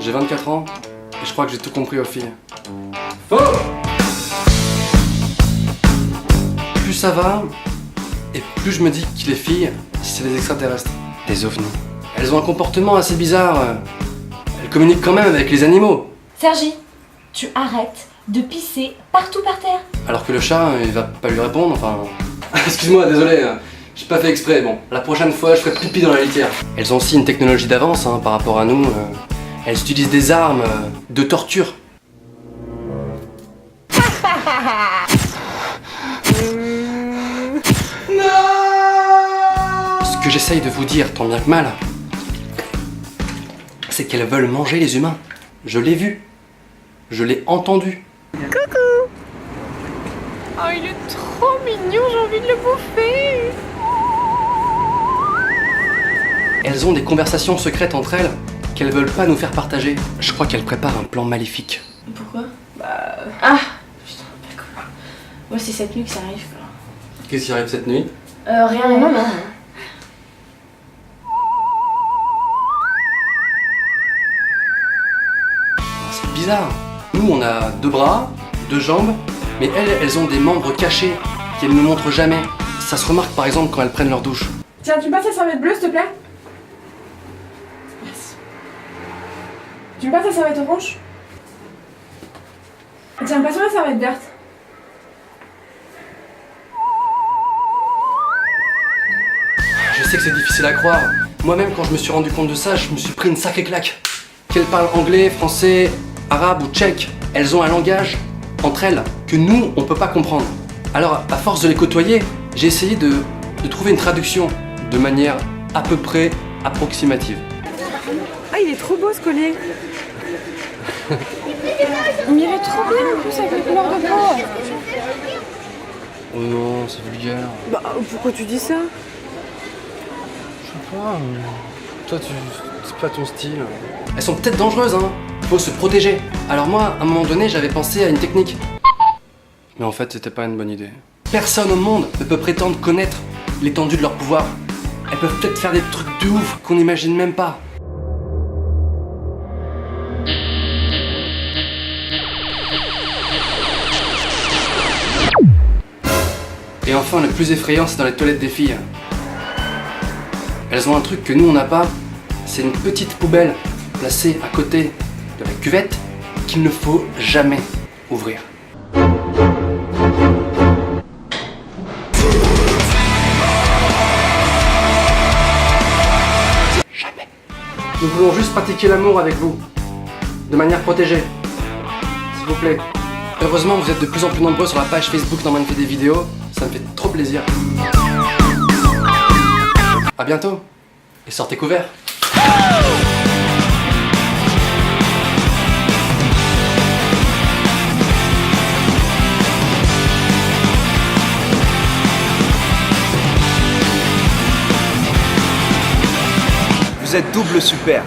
J'ai 24 ans et je crois que j'ai tout compris aux filles. Faux! Plus ça va, et plus je me dis que les filles, c'est des extraterrestres, des ovnis. Elles ont un comportement assez bizarre. Elles communiquent quand même avec les animaux. Sergi, tu arrêtes de pisser partout par terre. Alors que le chat, il va pas lui répondre, enfin... Excuse-moi, désolé, j'ai pas fait exprès. Bon, la prochaine fois, je ferai pipi dans la litière. Elles ont aussi une technologie d'avance par rapport à nous. Elles utilisent des armes de torture. Ce que j'essaye de vous dire, tant bien que mal, c'est qu'elles veulent manger les humains. Je l'ai vu. Je l'ai entendu. Coucou! Oh, il est trop mignon, j'ai envie de le bouffer! Elles ont des conversations secrètes entre elles qu'elles veulent pas nous faire partager. Je crois qu'elles préparent un plan maléfique. Pourquoi? Ah! Putain, d'accord. Moi, c'est cette nuit que ça arrive, quoi. Qu'est-ce qui arrive cette nuit? Rien, non. C'est bizarre. Nous, on a 2 bras, 2 jambes, mais elles ont des membres cachés qu'elles ne montrent jamais. Ça se remarque par exemple quand elles prennent leur douche. Tiens, tu me passes la serviette bleue, s'il te plaît? Merci. Tu me passes la serviette orange? Tiens, passe-moi la serviette verte. Je sais que c'est difficile à croire. Moi-même, quand je me suis rendu compte de ça, je me suis pris une sacrée claque. Qu'elles parlent anglais, français, arabe ou tchèque, elles ont un langage entre elles que nous, on peut pas comprendre. Alors, à force de les côtoyer, j'ai essayé de trouver une traduction de manière à peu près approximative. Ah, il est trop beau ce collier. Mais il est trop bien en plus avec les couleurs de peau. Oh non, c'est vulgaire. Bah, pourquoi tu dis ça? Je sais pas, toi, c'est pas ton style. Elles sont peut-être dangereuses, hein. Faut se protéger. Alors moi, à un moment donné, j'avais pensé à une technique. Mais en fait, c'était pas une bonne idée. Personne au monde ne peut prétendre connaître l'étendue de leur pouvoir. Elles peuvent peut-être faire des trucs de ouf qu'on n'imagine même pas. Et enfin, le plus effrayant, c'est dans les toilettes des filles. Elles ont un truc que nous, on n'a pas. C'est une petite poubelle placée à côté de la cuvette qu'il ne faut jamais ouvrir. Jamais. Nous voulons juste pratiquer l'amour avec vous, de manière protégée. S'il vous plaît. Heureusement, vous êtes de plus en plus nombreux sur la page Facebook Norman fait des vidéos. Ça me fait trop plaisir. A bientôt. Et sortez couverts. Vous êtes double super.